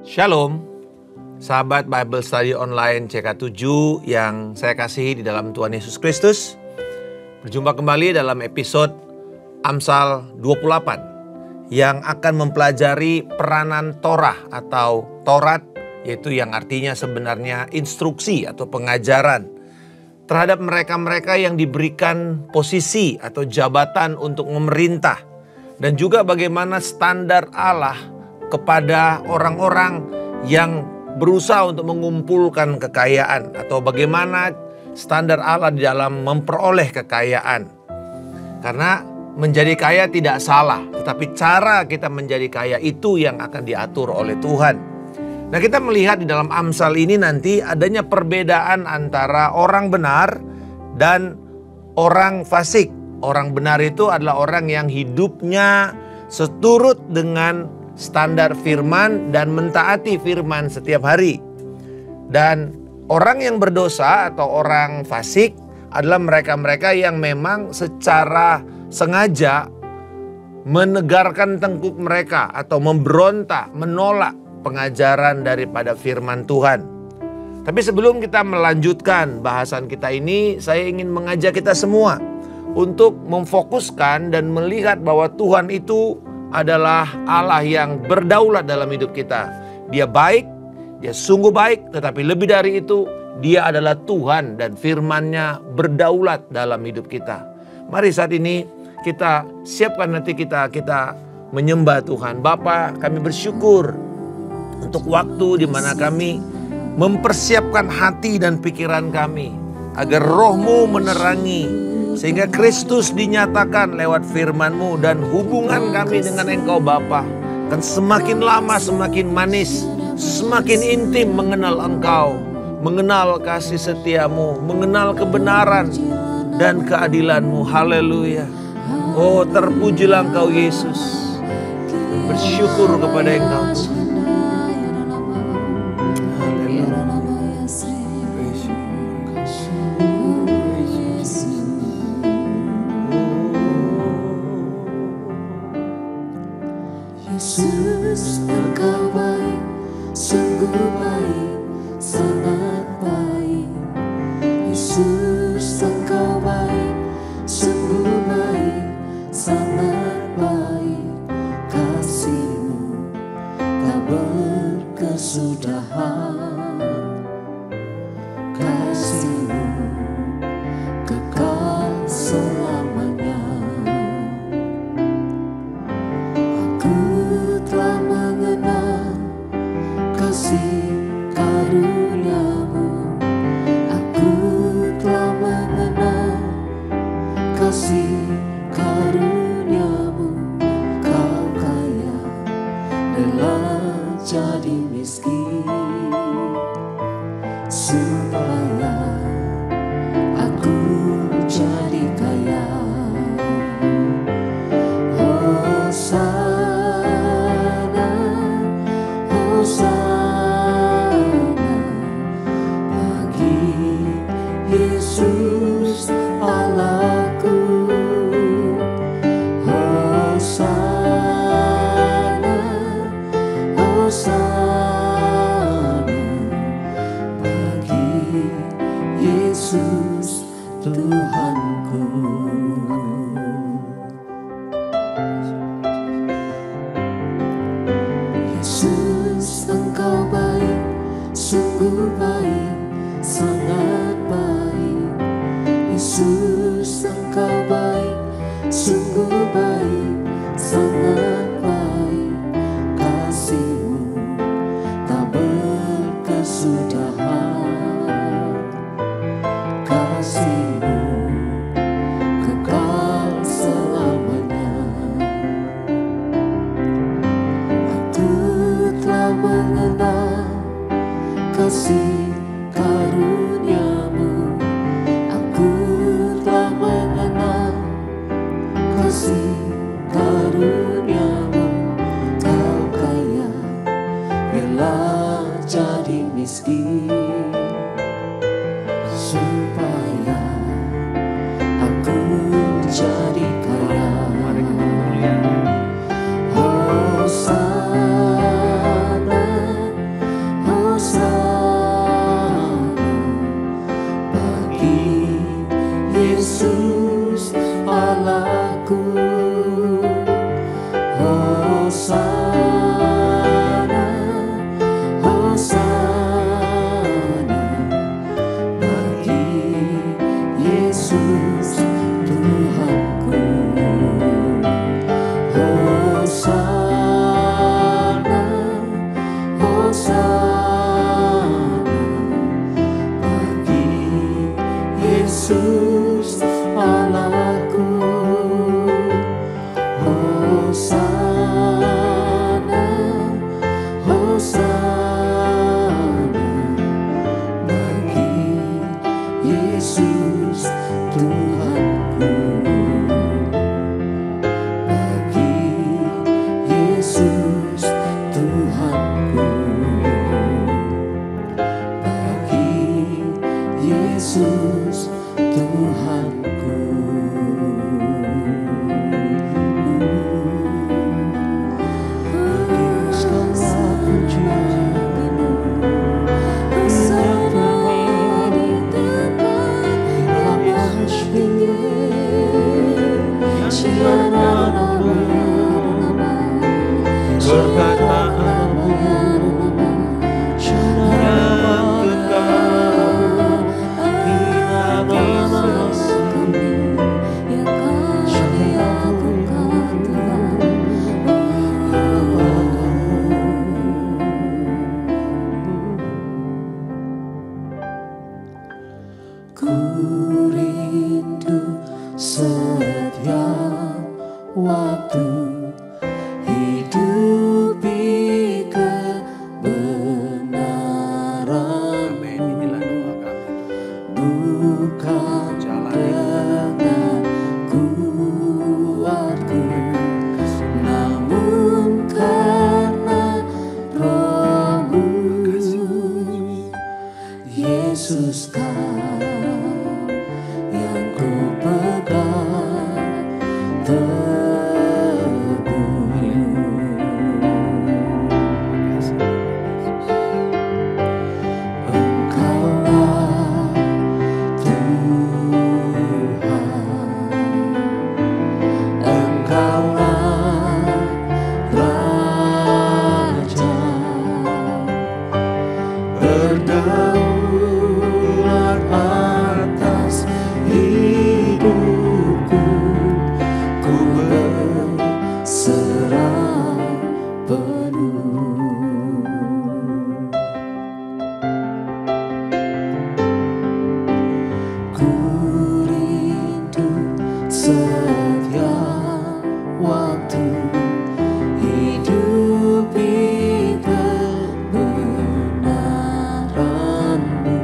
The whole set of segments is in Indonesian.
Shalom, sahabat Bible Study Online CK7 yang saya kasihi di dalam Tuhan Yesus Kristus. Berjumpa kembali dalam episode Amsal 28 yang akan mempelajari peranan Torah atau Taurat, yaitu yang artinya sebenarnya instruksi atau pengajaran terhadap mereka-mereka yang diberikan posisi atau jabatan untuk memerintah, dan juga bagaimana standar Allah kepada orang-orang yang berusaha untuk mengumpulkan kekayaan, atau bagaimana standar Allah di dalam memperoleh kekayaan. Karena menjadi kaya tidak salah, tetapi cara kita menjadi kaya itu yang akan diatur oleh Tuhan. Nah, kita melihat di dalam Amsal ini nanti adanya perbedaan antara orang benar dan orang fasik. Orang benar itu adalah orang yang hidupnya seturut dengan standar firman dan mentaati firman setiap hari. Dan orang yang berdosa atau orang fasik adalah mereka-mereka yang memang secara sengaja menegarkan tengkuk mereka atau memberontak, menolak pengajaran daripada firman Tuhan. Tapi sebelum kita melanjutkan bahasan kita ini, saya ingin mengajak kita semua untuk memfokuskan dan melihat bahwa Tuhan itu adalah Allah yang berdaulat dalam hidup kita. Dia baik, dia sungguh baik, tetapi lebih dari itu, dia adalah Tuhan dan firman-Nya berdaulat dalam hidup kita. Mari saat ini kita siapkan nanti kita menyembah Tuhan. Bapa, kami bersyukur untuk waktu di mana kami mempersiapkan hati dan pikiran kami agar Roh-Mu menerangi, sehingga Kristus dinyatakan lewat firman-Mu, dan hubungan kami dengan Engkau Bapa akan semakin lama semakin manis, semakin intim mengenal Engkau, mengenal kasih setia-Mu, mengenal kebenaran dan keadilan-Mu. Haleluya. Oh, terpujilah Engkau Yesus. Bersyukur kepada Engkau. Yesus, Engkau baik, sungguh baik, sangat baik. Yesus, Engkau baik, sungguh baik, sangat baik. Kasih-Mu tak berkesudahan, kasih-Mu kekal selamanya. Kasih karunia-Mu, aku telah mengenal kasih karunia-Mu. Kau kaya, rela jadi miskin, supaya aku jadi kaya. Hosana, Hosana bagi Yesus Allahku. Hosana, Hosana bagi Yesus Tuhanku. Yesus, Engkau baik, sungguh baik, sangat baik. Yesus, Engkau baik, sungguh baik, sangat baik. Kasih-Mu tak berkesudahan, kasih-Mu kekal selamanya. Telah mengenal kasih karunia-Mu, aku telah mengenal kasih karunia-Mu. Kau kaya, rela jadi miskin, supaya aku jadi kaya. Hosana, perkataanmu yang kekal tidak bisa Ku rindu setiap waktu hidupi kebenaran. Amin. Inilah doa kami. Bukan dengan kuatku, namun karena Roh-Mu. Yesus, Kau yang ku pegang teguh. Engkaulah Tuhan, Engkaulah Raja, berdaulat atas hidupku. Ku berserah penuh. Ku rindu setiap waktu hidupi kebenaran-Mu.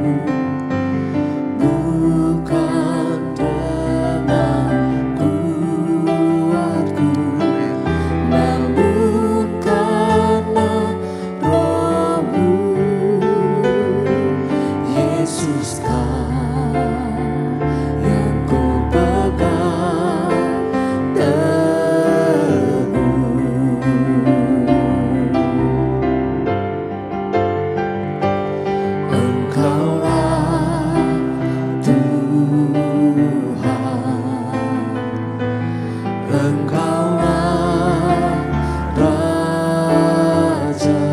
Bukan dengan kuatku, namun karena Roh-Mu. Yesus, Kau yang ku pegang teguh. Engkaulah Tuhan, Engkaulah Raja,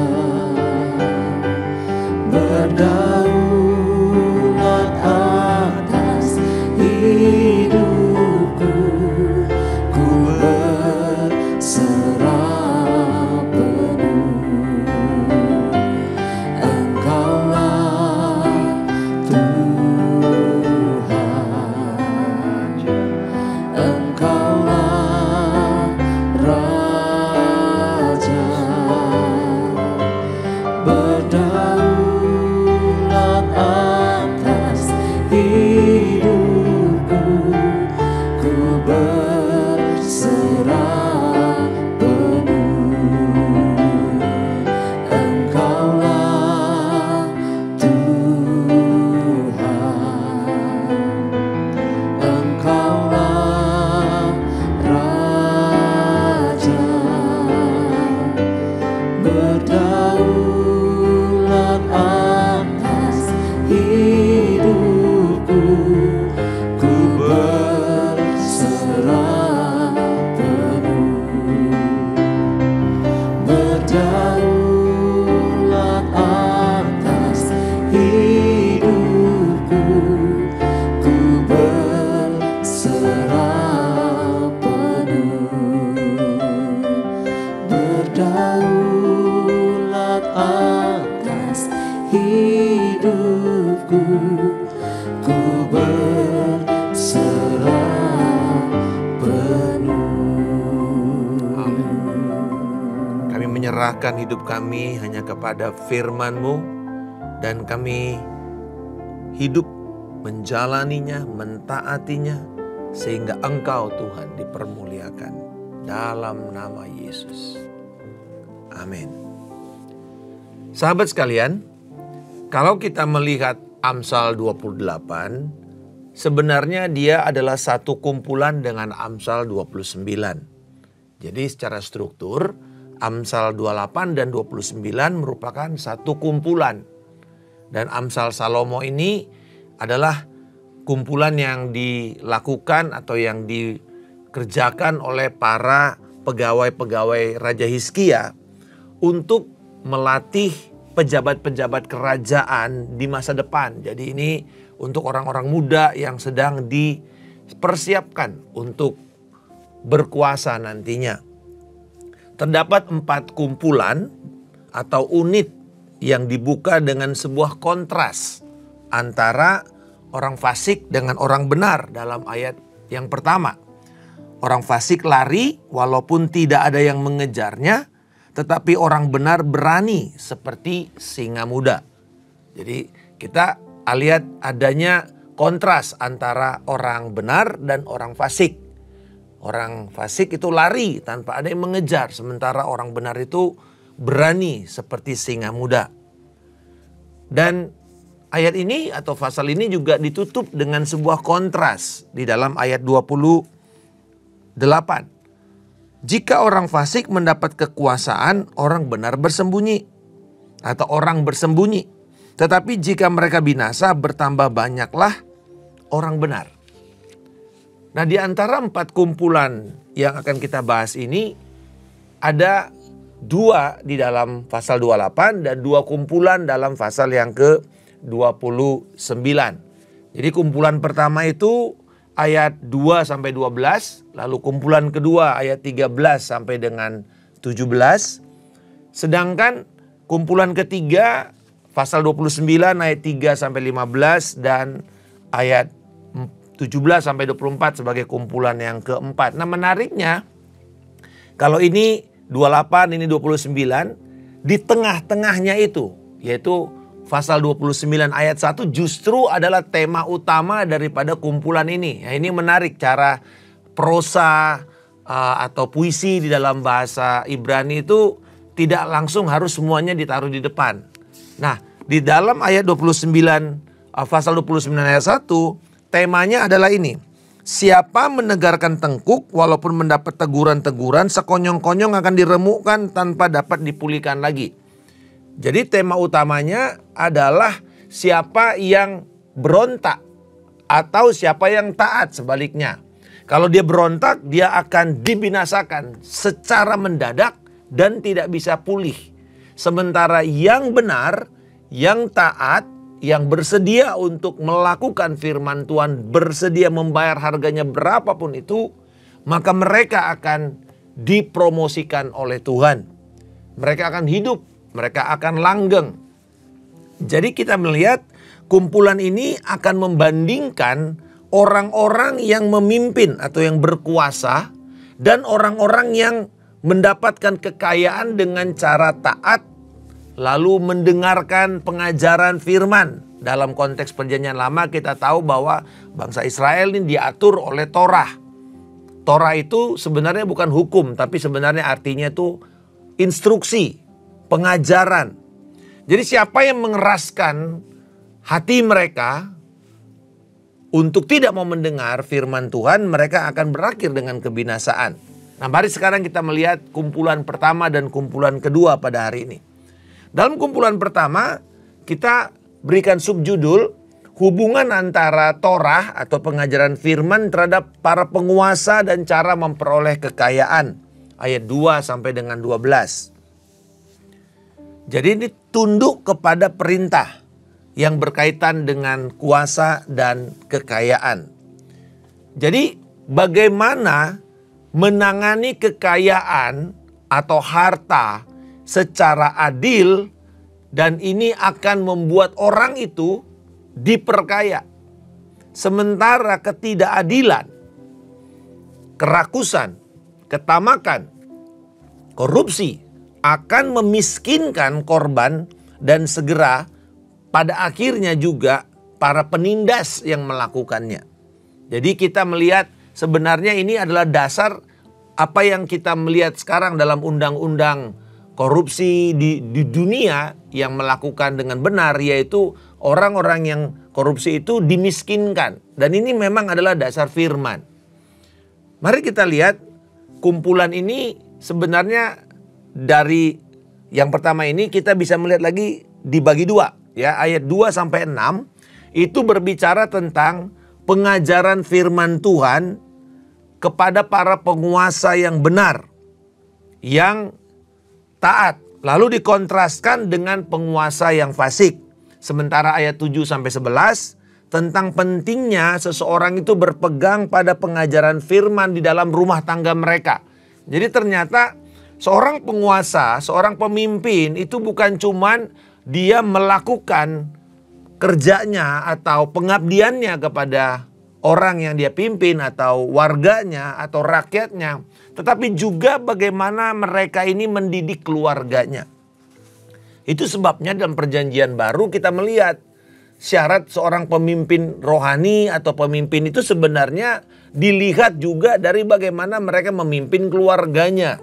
berdaulat atas hidupku. Ku berserah penuh. Engkaulah Tuhan, Engkaulah Raja, berdaulat atas hidupku. Ku berserah penuh. Engkaulah Tuhan, Engkaulah Raja, berdaulat atas hidupku. Ku berserah penuh. Berdaulat atas hidupku. Ku berserah penuh. Berdaulat atas hidupku. Ku berserah penuh. Kami menyerahkan hidup kami hanya kepada firman-Mu, dan kami hidup menjalaninya, mentaatinya, sehingga Engkau Tuhan dipermuliakan. Dalam nama Yesus. Amin. Sahabat sekalian, kalau kita melihat Amsal 28, sebenarnya dia adalah satu kumpulan dengan Amsal 29. Jadi secara struktur, Amsal 28 dan 29 merupakan satu kumpulan. Dan Amsal Salomo ini adalah kumpulan yang dilakukan atau yang dikerjakan oleh para pegawai-pegawai Raja Hizkia untuk melatih pejabat-pejabat kerajaan di masa depan. Jadi ini untuk orang-orang muda yang sedang dipersiapkan untuk berkuasa nantinya. Terdapat 4 kumpulan atau unit yang dibuka dengan sebuah kontras antara orang fasik dengan orang benar dalam ayat yang pertama. Orang fasik lari walaupun tidak ada yang mengejarnya, tetapi orang benar berani seperti singa muda. Jadi kita lihat adanya kontras antara orang benar dan orang fasik. Orang fasik itu lari tanpa ada yang mengejar, sementara orang benar itu berani seperti singa muda. Dan ayat ini atau pasal ini juga ditutup dengan sebuah kontras di dalam ayat 28. Jika orang fasik mendapat kekuasaan, orang benar bersembunyi atau orang bersembunyi. Tetapi jika mereka binasa, bertambah banyaklah orang benar. Nah, di antara 4 kumpulan yang akan kita bahas ini, ada 2 di dalam pasal 28 dan 2 kumpulan dalam pasal yang ke-29. Jadi kumpulan pertama itu ayat 2 sampai 12, lalu kumpulan kedua ayat 13 sampai dengan 17. Sedangkan kumpulan ketiga pasal 29 ayat 3 sampai 15 dan ayat 17 sampai 24 sebagai kumpulan yang keempat. Nah, menariknya kalau ini 28, ini 29, di tengah-tengahnya itu yaitu pasal 29 ayat 1 justru adalah tema utama daripada kumpulan ini. Ya, ini menarik cara prosa atau puisi di dalam bahasa Ibrani itu tidak langsung harus semuanya ditaruh di depan. Nah, di dalam ayat 29, pasal 29 ayat 1, temanya adalah ini. Siapa menegarkan tengkuk walaupun mendapat teguran-teguran, sekonyong-konyong akan diremukkan tanpa dapat dipulihkan lagi. Jadi tema utamanya adalah siapa yang berontak atau siapa yang taat sebaliknya. Kalau dia berontak, dia akan dibinasakan secara mendadak dan tidak bisa pulih. Sementara yang benar, yang taat, yang bersedia untuk melakukan firman Tuhan, bersedia membayar harganya berapapun itu, maka mereka akan dipromosikan oleh Tuhan. Mereka akan hidup, mereka akan langgeng. Jadi kita melihat kumpulan ini akan membandingkan orang-orang yang memimpin atau yang berkuasa dan orang-orang yang mendapatkan kekayaan dengan cara taat, lalu mendengarkan pengajaran firman. Dalam konteks perjanjian lama kita tahu bahwa bangsa Israel ini diatur oleh Torah. Torah itu sebenarnya bukan hukum, tapi sebenarnya artinya itu instruksi, pengajaran. Jadi siapa yang mengeraskan hati mereka untuk tidak mau mendengar firman Tuhan, mereka akan berakhir dengan kebinasaan. Nah, mari sekarang kita melihat kumpulan pertama dan kumpulan kedua pada hari ini. Dalam kumpulan pertama, kita berikan subjudul hubungan antara Torah atau pengajaran firman terhadap para penguasa dan cara memperoleh kekayaan. Ayat 2 sampai dengan 12. Jadi ini tunduk kepada perintah yang berkaitan dengan kuasa dan kekayaan. Jadi bagaimana menangani kekayaan atau harta secara adil, dan ini akan membuat orang itu diperkaya. Sementara ketidakadilan, kerakusan, ketamakan, korupsi akan memiskinkan korban dan segera pada akhirnya juga para penindas yang melakukannya. Jadi kita melihat sebenarnya ini adalah dasar apa yang kita melihat sekarang dalam undang-undang korupsi di dunia yang melakukan dengan benar, yaitu orang-orang yang korupsi itu dimiskinkan. Dan ini memang adalah dasar firman. Mari kita lihat kumpulan ini sebenarnya dari yang pertama ini kita bisa melihat lagi dibagi dua. Ya, ayat 2 sampai 6 itu berbicara tentang pengajaran firman Tuhan kepada para penguasa yang benar, yang taat Lalu dikontraskan dengan penguasa yang fasik. Sementara ayat 7-11 tentang pentingnya seseorang itu berpegang pada pengajaran firman di dalam rumah tangga mereka. Jadi ternyata seorang penguasa, seorang pemimpin itu bukan cuman dia melakukan kerjanya atau pengabdiannya kepada orang yang dia pimpin atau warganya atau rakyatnya, tetapi juga bagaimana mereka ini mendidik keluarganya. Itu sebabnya dalam perjanjian baru kita melihat syarat seorang pemimpin rohani atau pemimpin itu sebenarnya dilihat juga dari bagaimana mereka memimpin keluarganya.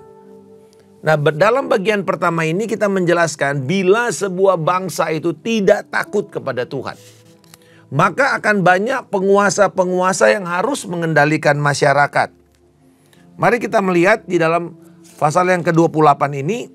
Nah, dalam bagian pertama ini kita menjelaskan bila sebuah bangsa itu tidak takut kepada Tuhan, maka akan banyak penguasa-penguasa yang harus mengendalikan masyarakat. Mari kita melihat di dalam pasal yang ke-28 ini.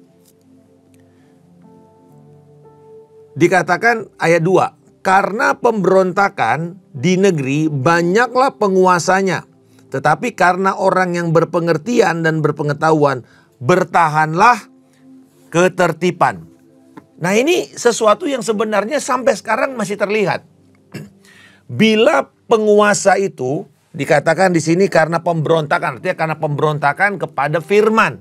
Dikatakan ayat 2, karena pemberontakan di negeri banyaklah penguasanya, tetapi karena orang yang berpengertian dan berpengetahuan bertahanlah ketertiban. Nah, ini sesuatu yang sebenarnya sampai sekarang masih terlihat. Bila penguasa itu dikatakan di sini karena pemberontakan, artinya karena pemberontakan kepada firman.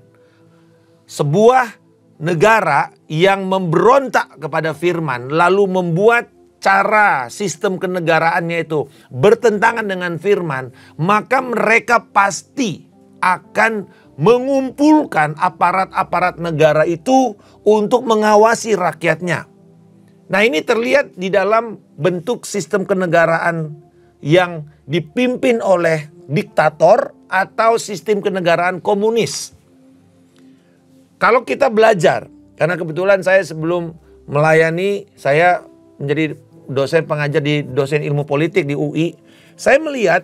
Sebuah negara yang memberontak kepada firman lalu membuat cara sistem kenegaraannya itu bertentangan dengan firman, maka mereka pasti akan mengumpulkan aparat-aparat negara itu untuk mengawasi rakyatnya. Nah, ini terlihat di dalam bentuk sistem kenegaraan yang dipimpin oleh diktator atau sistem kenegaraan komunis. Kalau kita belajar, karena kebetulan saya sebelum melayani, saya menjadi dosen pengajar di dosen ilmu politik di UI. Saya melihat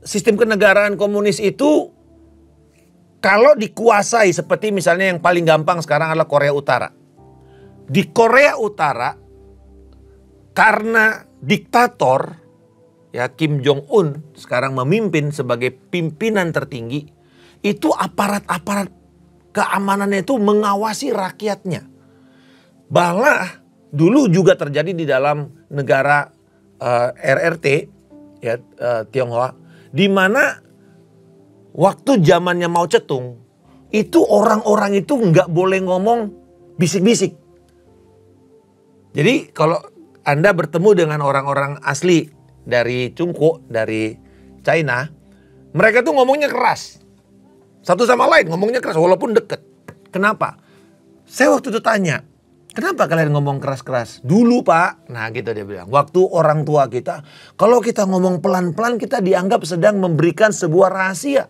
sistem kenegaraan komunis itu kalau dikuasai seperti misalnya yang paling gampang sekarang adalah Korea Utara. Di Korea Utara karena diktator ya Kim Jong Un sekarang memimpin sebagai pimpinan tertinggi, itu aparat-aparat keamanannya itu mengawasi rakyatnya. Bahlah dulu juga terjadi di dalam negara RRT ya Tionghoa, di mana waktu zamannya Mao Zedong itu orang-orang itu nggak boleh ngomong bisik-bisik. Jadi kalau Anda bertemu dengan orang-orang asli dari Cungko, dari China, mereka tuh ngomongnya keras. Satu sama lain ngomongnya keras walaupun deket. Kenapa? Saya waktu itu tanya, kenapa kalian ngomong keras-keras? Dulu Pak, nah gitu dia bilang. Waktu orang tua kita, kalau kita ngomong pelan-pelan kita dianggap sedang memberikan sebuah rahasia.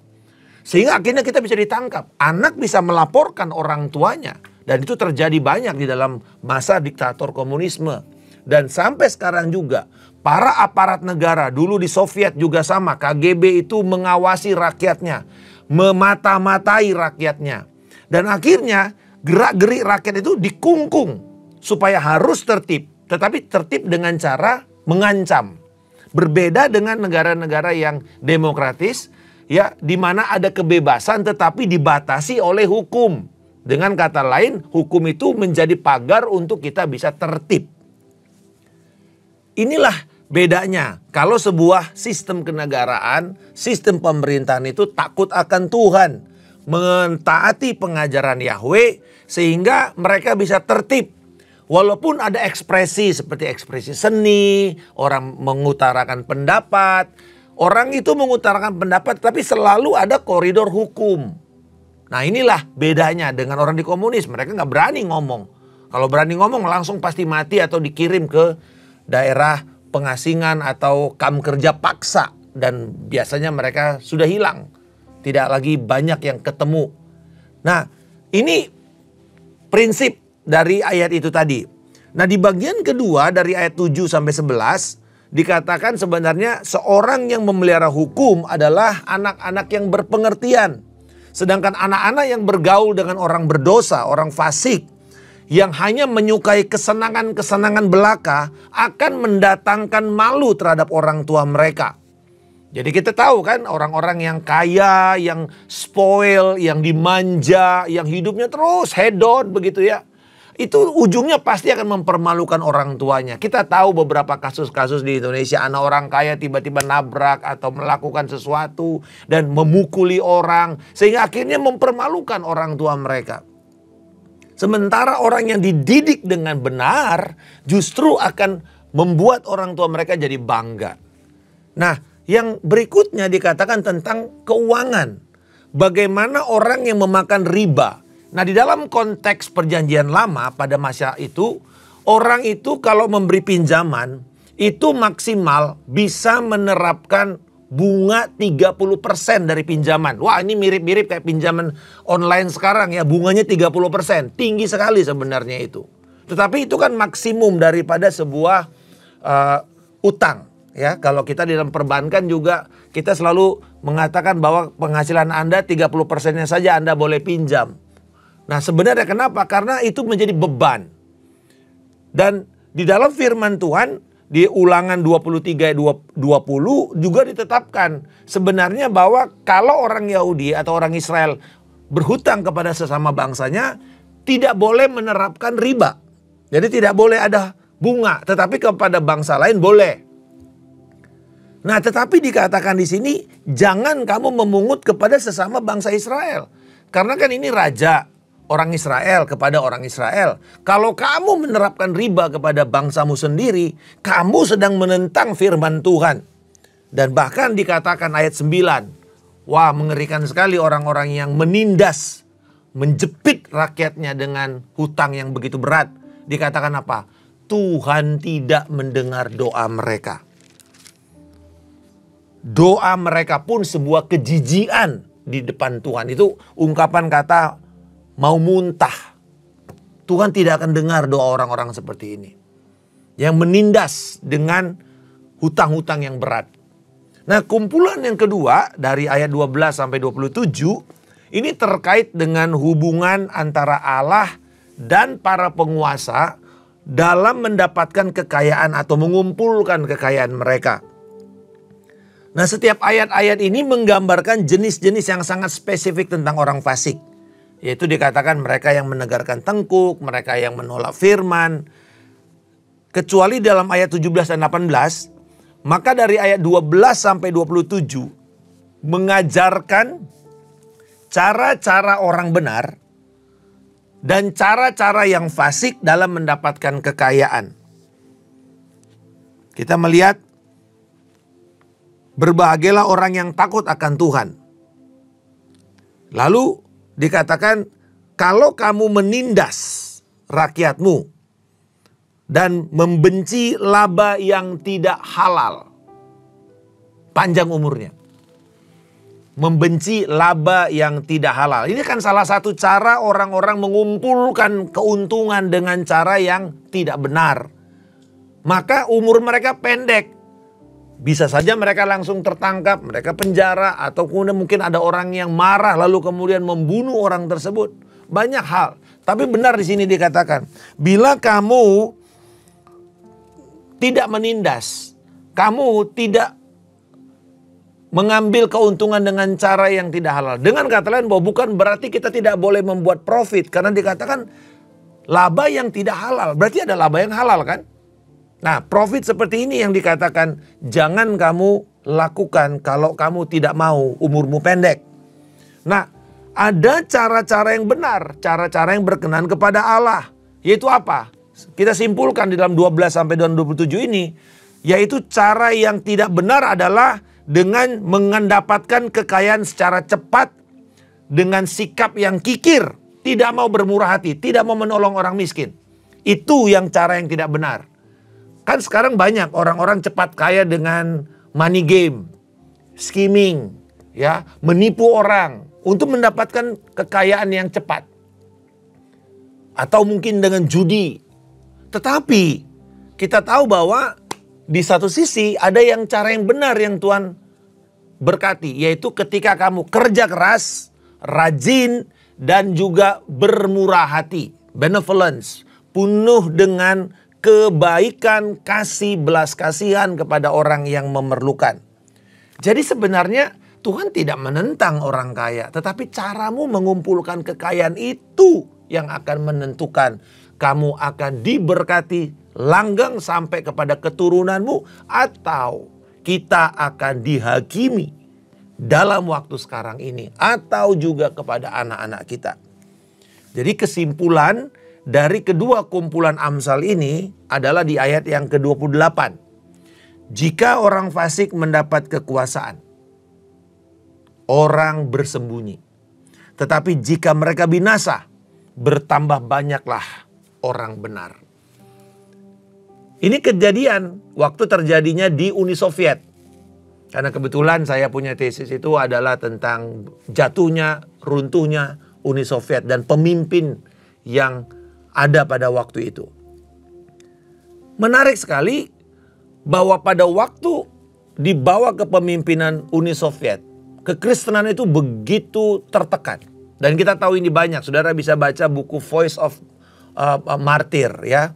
Sehingga akhirnya kita bisa ditangkap. Anak bisa melaporkan orang tuanya. Dan itu terjadi banyak di dalam masa diktator komunisme. Dan sampai sekarang juga, para aparat negara, dulu di Soviet juga sama. KGB itu mengawasi rakyatnya. Memata-matai rakyatnya. Dan akhirnya gerak-gerik rakyat itu dikungkung supaya harus tertib. Tetapi tertib dengan cara mengancam. Berbeda dengan negara-negara yang demokratis, ya, di mana ada kebebasan tetapi dibatasi oleh hukum. Dengan kata lain, hukum itu menjadi pagar untuk kita bisa tertib. Inilah bedanya. Kalau sebuah sistem kenegaraan, sistem pemerintahan itu takut akan Tuhan, mentaati pengajaran Yahweh sehingga mereka bisa tertib. Walaupun ada ekspresi seperti ekspresi seni, orang mengutarakan pendapat, orang itu mengutarakan pendapat tapi selalu ada koridor hukum. Nah, inilah bedanya dengan orang di komunis, mereka nggak berani ngomong. Kalau berani ngomong langsung pasti mati atau dikirim ke daerah pengasingan atau kamp kerja paksa. Dan biasanya mereka sudah hilang. Tidak lagi banyak yang ketemu. Nah, ini prinsip dari ayat itu tadi. Nah, di bagian kedua dari ayat 7-11 dikatakan sebenarnya seorang yang memelihara hukum adalah anak-anak yang berpengertian. Sedangkan anak-anak yang bergaul dengan orang berdosa, orang fasik, yang hanya menyukai kesenangan-kesenangan belaka akan mendatangkan malu terhadap orang tua mereka. Jadi kita tahu kan orang-orang yang kaya, yang spoil, yang dimanja, yang hidupnya terus hedon begitu ya. Itu ujungnya pasti akan mempermalukan orang tuanya. Kita tahu beberapa kasus-kasus di Indonesia, anak orang kaya tiba-tiba nabrak atau melakukan sesuatu dan memukuli orang, sehingga akhirnya mempermalukan orang tua mereka. Sementara orang yang dididik dengan benar justru akan membuat orang tua mereka jadi bangga. Nah, yang berikutnya dikatakan tentang keuangan. Bagaimana orang yang memakan riba. Nah, di dalam konteks perjanjian lama pada masa itu, orang itu kalau memberi pinjaman, itu maksimal bisa menerapkan bunga 30% dari pinjaman. Wah, ini mirip-mirip kayak pinjaman online sekarang ya, bunganya 30%. Tinggi sekali sebenarnya itu. Tetapi itu kan maksimum daripada sebuah utang. Ya, kalau kita di dalam perbankan juga kita selalu mengatakan bahwa penghasilan Anda 30%-nya saja Anda boleh pinjam. Nah, sebenarnya kenapa? Karena itu menjadi beban. Dan di dalam firman Tuhan di Ulangan 23 ayat 20 juga ditetapkan sebenarnya bahwa kalau orang Yahudi atau orang Israel berhutang kepada sesama bangsanya tidak boleh menerapkan riba. Jadi tidak boleh ada bunga, tetapi kepada bangsa lain boleh. Nah, tetapi dikatakan di sini jangan kamu memungut kepada sesama bangsa Israel. Karena kan ini raja orang Israel kepada orang Israel. Kalau kamu menerapkan riba kepada bangsamu sendiri, kamu sedang menentang firman Tuhan. Dan bahkan dikatakan ayat 9. Wah, mengerikan sekali orang-orang yang menindas, menjepit rakyatnya dengan hutang yang begitu berat. Dikatakan apa? Tuhan tidak mendengar doa mereka. Doa mereka pun sebuah kejijian di depan Tuhan. Itu ungkapan kata mau muntah. Tuhan tidak akan dengar doa orang-orang seperti ini. Yang menindas dengan hutang-hutang yang berat. Nah, kumpulan yang kedua dari ayat 12 sampai 27. Ini terkait dengan hubungan antara Allah dan para penguasa dalam mendapatkan kekayaan atau mengumpulkan kekayaan mereka. Nah, setiap ayat-ayat ini menggambarkan jenis-jenis yang sangat spesifik tentang orang fasik. Yaitu dikatakan mereka yang menegarkan tengkuk, mereka yang menolak firman. Kecuali dalam ayat 17 dan 18, maka dari ayat 12 sampai 27 mengajarkan cara-cara orang benar dan cara-cara yang fasik dalam mendapatkan kekayaan. Kita melihat berbahagialah orang yang takut akan Tuhan. Lalu dikatakan kalau kamu menindas rakyatmu dan membenci laba yang tidak halal. Panjang umurnya. Membenci laba yang tidak halal. Ini kan salah satu cara orang-orang mengumpulkan keuntungan dengan cara yang tidak benar. Maka umur mereka pendek. Bisa saja mereka langsung tertangkap, mereka penjara, atau kemudian mungkin ada orang yang marah lalu kemudian membunuh orang tersebut. Banyak hal. Tapi benar di sini dikatakan, bila kamu tidak menindas, kamu tidak mengambil keuntungan dengan cara yang tidak halal. Dengan kata lain bahwa bukan berarti kita tidak boleh membuat profit. Karena dikatakan laba yang tidak halal. Berarti ada laba yang halal kan? Nah, profit seperti ini yang dikatakan jangan kamu lakukan kalau kamu tidak mau umurmu pendek. Nah, ada cara-cara yang benar, cara-cara yang berkenan kepada Allah. Yaitu apa? Kita simpulkan di dalam 12 sampai 27 ini, yaitu cara yang tidak benar adalah dengan mendapatkan kekayaan secara cepat dengan sikap yang kikir, tidak mau bermurah hati, tidak mau menolong orang miskin. Itu yang cara yang tidak benar. Kan sekarang banyak orang-orang cepat kaya dengan money game, skimming, ya, menipu orang untuk mendapatkan kekayaan yang cepat. Atau mungkin dengan judi. Tetapi kita tahu bahwa di satu sisi ada yang cara yang benar yang Tuhan berkati. Yaitu ketika kamu kerja keras, rajin, dan juga bermurah hati. Benevolence. Penuh dengan kebaikan, kasih, belas kasihan kepada orang yang memerlukan. Jadi sebenarnya Tuhan tidak menentang orang kaya, tetapi caramu mengumpulkan kekayaan itu yang akan menentukan kamu akan diberkati langgeng sampai kepada keturunanmu, atau kita akan dihakimi dalam waktu sekarang ini, atau juga kepada anak-anak kita. Jadi kesimpulan dari kedua kumpulan Amsal ini adalah di ayat yang ke-28. Jika orang fasik mendapat kekuasaan, orang bersembunyi. Tetapi jika mereka binasa, bertambah banyaklah orang benar. Ini kejadian waktu terjadinya di Uni Soviet. Karena kebetulan saya punya tesis itu adalah tentang jatuhnya, runtuhnya Uni Soviet dan pemimpin yang ada pada waktu itu. Menarik sekali bahwa pada waktu di bawah kepemimpinan Uni Soviet, kekristenan itu begitu tertekan. Dan kita tahu ini banyak, saudara bisa baca buku Voice of Martyr ya.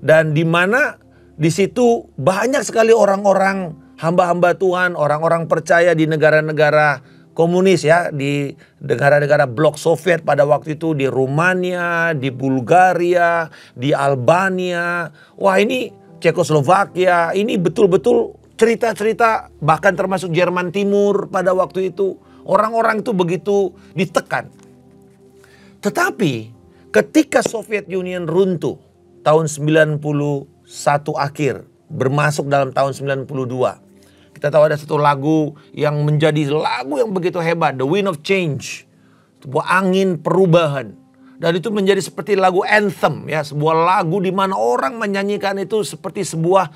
Dan di mana di situ banyak sekali orang-orang hamba-hamba Tuhan, orang-orang percaya di negara-negara komunis ya, di negara-negara blok Soviet pada waktu itu, di Rumania, di Bulgaria, di Albania. Wah, ini Cekoslovakia, ini betul-betul cerita-cerita, bahkan termasuk Jerman Timur pada waktu itu. Orang-orang itu begitu ditekan. Tetapi ketika Soviet Union runtuh tahun 91 akhir, bermasuk dalam tahun 92. Kita tahu ada satu lagu yang menjadi lagu yang begitu hebat, The Wind of Change. Sebuah angin perubahan. Dan itu menjadi seperti lagu anthem ya, sebuah lagu di mana orang menyanyikan itu seperti sebuah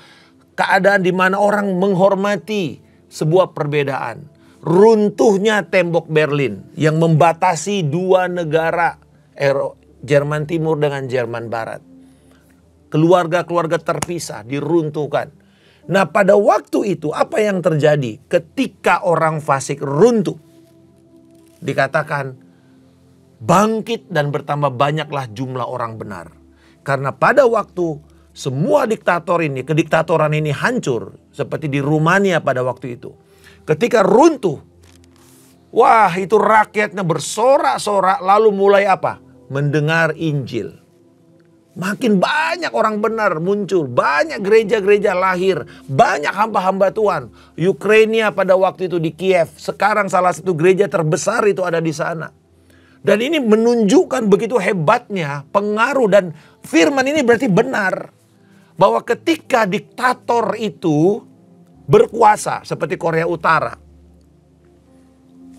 keadaan di mana orang menghormati sebuah perbedaan. Runtuhnya tembok Berlin yang membatasi dua negara, Jerman Timur dengan Jerman Barat. Keluarga-keluarga terpisah diruntuhkan. Nah, pada waktu itu apa yang terjadi ketika orang fasik runtuh? Dikatakan bangkit dan bertambah banyaklah jumlah orang benar. Karena pada waktu semua diktator ini, kediktatoran ini hancur seperti di Rumania pada waktu itu. Ketika runtuh, wah itu rakyatnya bersorak-sorak lalu mulai apa? Mendengar Injil. Makin banyak orang benar muncul, banyak gereja-gereja lahir, banyak hamba-hamba Tuhan. Ukraina pada waktu itu di Kiev, sekarang salah satu gereja terbesar itu ada di sana. Dan ini menunjukkan begitu hebatnya pengaruh, dan firman ini berarti benar. Bahwa ketika diktator itu berkuasa seperti Korea Utara,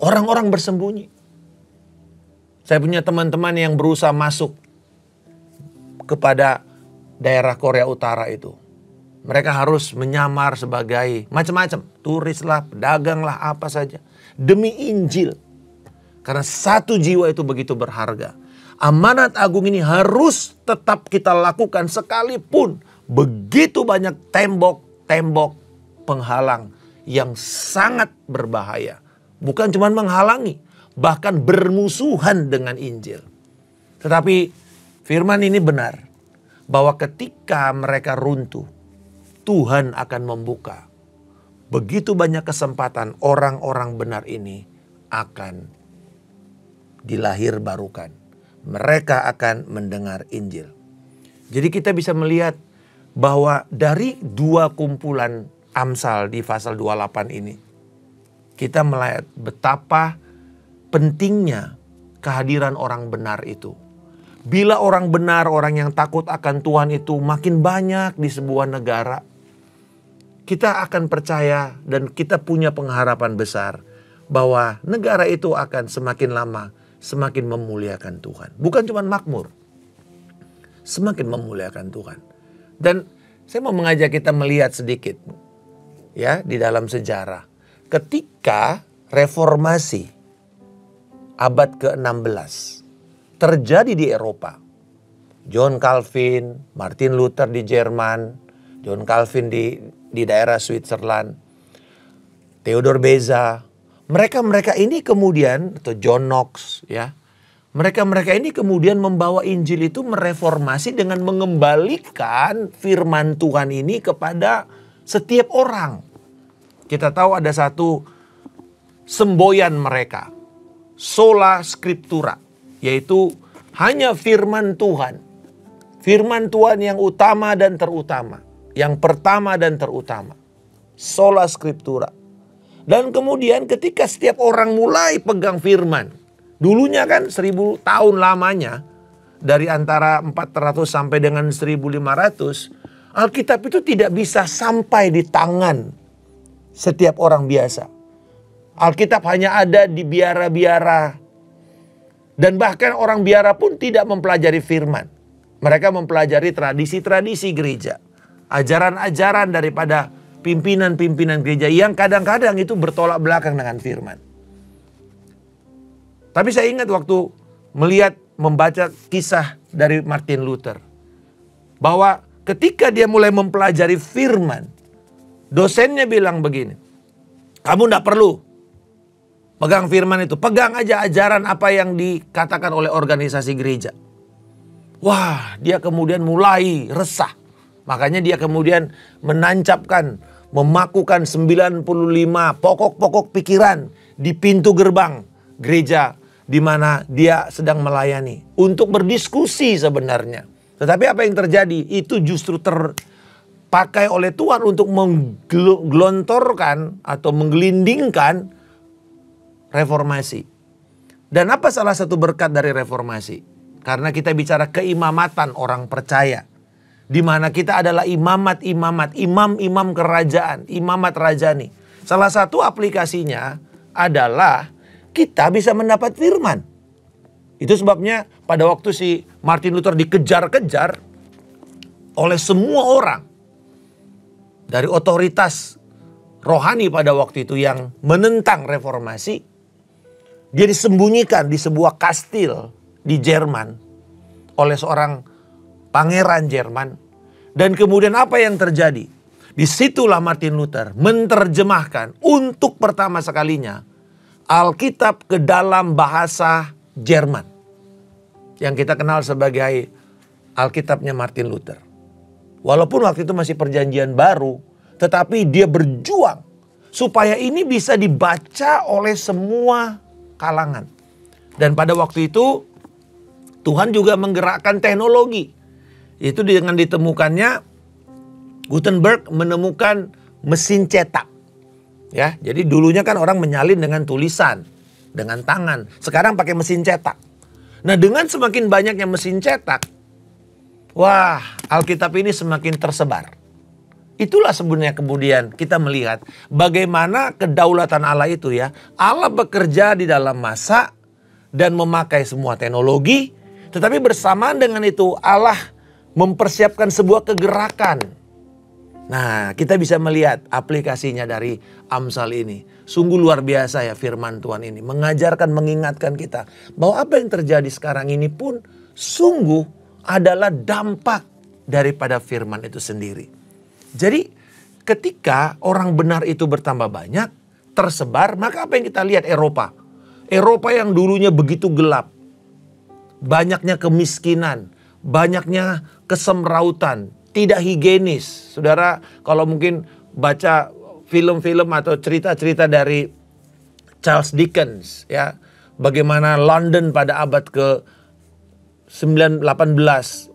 orang-orang bersembunyi. Saya punya teman-teman yang berusaha masuk kepada daerah Korea Utara itu. Mereka harus menyamar sebagai macam-macam, turis lah, pedagang lah, apa saja. Demi Injil. Karena satu jiwa itu begitu berharga. Amanat agung ini harus tetap kita lakukan sekalipun begitu banyak tembok-tembok penghalang yang sangat berbahaya. Bukan cuma menghalangi, bahkan bermusuhan dengan Injil. Tetapi firman ini benar, bahwa ketika mereka runtuh, Tuhan akan membuka begitu banyak kesempatan orang-orang benar ini akan dilahirbarukan. Mereka akan mendengar Injil. Jadi kita bisa melihat bahwa dari dua kumpulan Amsal di pasal 28 ini, kita melihat betapa pentingnya kehadiran orang benar itu. Bila orang benar, orang yang takut akan Tuhan itu makin banyak di sebuah negara, kita akan percaya dan kita punya pengharapan besar bahwa negara itu akan semakin lama semakin memuliakan Tuhan. Bukan cuma makmur, semakin memuliakan Tuhan. Dan saya mau mengajak kita melihat sedikit ya di dalam sejarah. Ketika reformasi abad ke-16 terjadi di Eropa. John Calvin, Martin Luther di Jerman, John Calvin di daerah Switzerland, Theodor Beza. Mereka ini kemudian, atau John Knox ya. Mereka ini kemudian membawa Injil itu mereformasi dengan mengembalikan firman Tuhan ini kepada setiap orang. kita tahu ada satu semboyan mereka, sola scriptura, yaitu hanya firman Tuhan. Firman Tuhan yang utama dan terutama, yang pertama dan terutama. Sola scriptura. Dan kemudian ketika setiap orang mulai pegang firman, dulunya kan 1000 tahun lamanya, dari antara 400 sampai dengan 1500, Alkitab itu tidak bisa sampai di tangan setiap orang biasa. Alkitab hanya ada di biara-biara. Dan bahkan orang biara pun tidak mempelajari firman. Mereka mempelajari tradisi-tradisi gereja. Ajaran-ajaran daripada pimpinan-pimpinan gereja yang kadang-kadang itu bertolak belakang dengan firman. Tapi saya ingat waktu membaca kisah dari Martin Luther, bahwa ketika dia mulai mempelajari firman, dosennya bilang begini, kamu tidak perlu pegang firman itu, pegang aja ajaran apa yang dikatakan oleh organisasi gereja. Wah, dia kemudian mulai resah. Makanya dia kemudian menancapkan, memakukan 95 pokok-pokok pikiran di pintu gerbang gereja di mana dia sedang melayani, untuk berdiskusi sebenarnya. Tetapi apa yang terjadi? Itu justru terpakai oleh Tuhan untuk menggelontorkan atau menggelindingkan reformasi. Dan apa salah satu berkat dari reformasi? Karena kita bicara keimamatan orang percaya, di mana kita adalah imamat-imamat, imam-imam kerajaan, imamat rajani. Salah satu aplikasinya adalah kita bisa mendapat firman. Itu sebabnya pada waktu si Martin Luther dikejar-kejar oleh semua orang, dari otoritas rohani pada waktu itu yang menentang reformasi, dia disembunyikan di sebuah kastil di Jerman oleh seorang pangeran Jerman. Dan kemudian apa yang terjadi? Disitulah Martin Luther menerjemahkan untuk pertama sekalinya Alkitab ke dalam bahasa Jerman, yang kita kenal sebagai Alkitabnya Martin Luther. Walaupun waktu itu masih perjanjian baru, tetapi dia berjuang supaya ini bisa dibaca oleh semua kalangan. Dan pada waktu itu Tuhan juga menggerakkan teknologi. Itu dengan ditemukannya, Gutenberg menemukan mesin cetak. Ya, jadi dulunya kan orang menyalin dengan tulisan, dengan tangan. Sekarang pakai mesin cetak. Nah, dengan semakin banyaknya mesin cetak, wah, Alkitab ini semakin tersebar. Itulah sebenarnya kemudian kita melihat bagaimana kedaulatan Allah itu ya. Allah bekerja di dalam masa dan memakai semua teknologi. Tetapi bersamaan dengan itu Allah mempersiapkan sebuah kegerakan. Nah, kita bisa melihat aplikasinya dari Amsal ini. Sungguh luar biasa ya firman Tuhan ini. Mengajarkan, mengingatkan kita bahwa apa yang terjadi sekarang ini pun sungguh adalah dampak daripada firman itu sendiri. Jadi ketika orang benar itu bertambah banyak, tersebar, maka apa yang kita lihat Eropa? Eropa yang dulunya begitu gelap. Banyaknya kemiskinan, banyaknya kesemrautan, tidak higienis. Saudara, kalau mungkin baca film-film atau cerita-cerita dari Charles Dickens, ya, bagaimana London pada abad ke-18.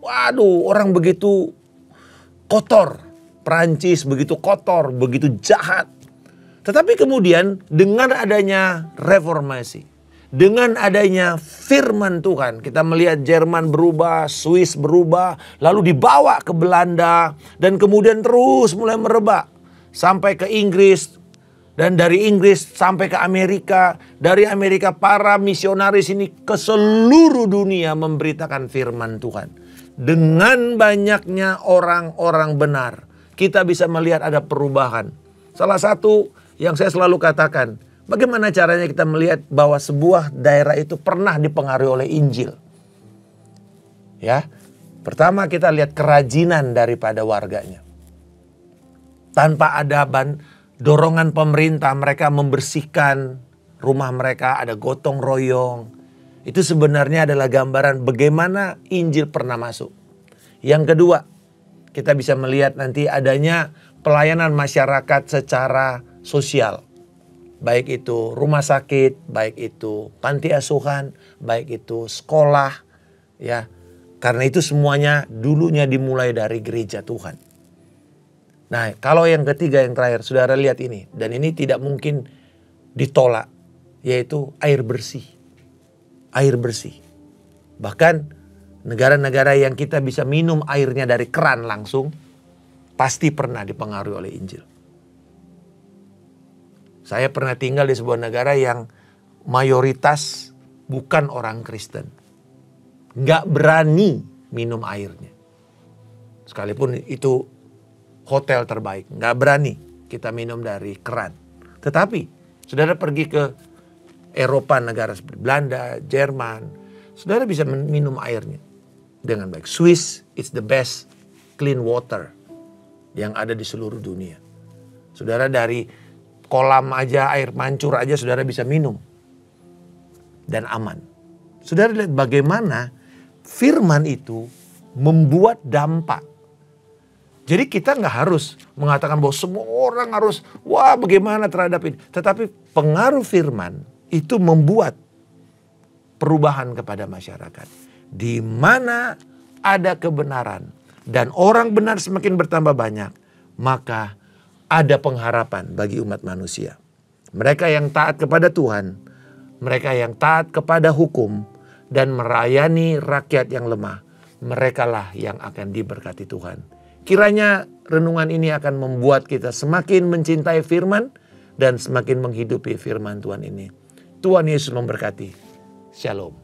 Waduh, orang begitu kotor. Prancis begitu kotor, begitu jahat. Tetapi kemudian dengan adanya reformasi, dengan adanya firman Tuhan, kita melihat Jerman berubah, Swiss berubah, lalu dibawa ke Belanda, dan kemudian terus mulai merebak sampai ke Inggris, dan dari Inggris sampai ke Amerika, dari Amerika para misionaris ini ke seluruh dunia memberitakan firman Tuhan. Dengan banyaknya orang-orang benar, kita bisa melihat ada perubahan. Salah satu yang saya selalu katakan, bagaimana caranya kita melihat bahwa sebuah daerah itu pernah dipengaruhi oleh Injil? Ya, pertama kita lihat kerajinan daripada warganya. Tanpa ada dorongan pemerintah, mereka membersihkan rumah mereka, ada gotong royong. Itu sebenarnya adalah gambaran bagaimana Injil pernah masuk. Yang kedua, kita bisa melihat nanti adanya pelayanan masyarakat secara sosial. Baik itu rumah sakit, baik itu panti asuhan, baik itu sekolah, ya. Karena itu semuanya dulunya dimulai dari gereja Tuhan. Nah, kalau yang ketiga, yang terakhir, saudara lihat ini. Dan ini tidak mungkin ditolak, yaitu air bersih. Air bersih. Bahkan negara-negara yang kita bisa minum airnya dari keran langsung, pasti pernah dipengaruhi oleh Injil. Saya pernah tinggal di sebuah negara yang mayoritas bukan orang Kristen. Nggak berani minum airnya. Sekalipun itu hotel terbaik, nggak berani kita minum dari keran. Tetapi saudara pergi ke Eropa, negara seperti Belanda, Jerman, saudara bisa minum airnya dengan baik. Swiss is the best clean water yang ada di seluruh dunia. Saudara dari kolam aja, air mancur aja saudara bisa minum dan aman. Saudara lihat bagaimana firman itu membuat dampak. Jadi kita nggak harus mengatakan bahwa semua orang harus wah bagaimana terhadap ini. Tetapi pengaruh firman itu membuat perubahan kepada masyarakat. Di mana ada kebenaran dan orang benar semakin bertambah banyak, maka ada pengharapan bagi umat manusia. Mereka yang taat kepada Tuhan, mereka yang taat kepada hukum dan melayani rakyat yang lemah, merekalah yang akan diberkati Tuhan. Kiranya renungan ini akan membuat kita semakin mencintai firman dan semakin menghidupi firman Tuhan ini. Tuhan Yesus memberkati. Shalom.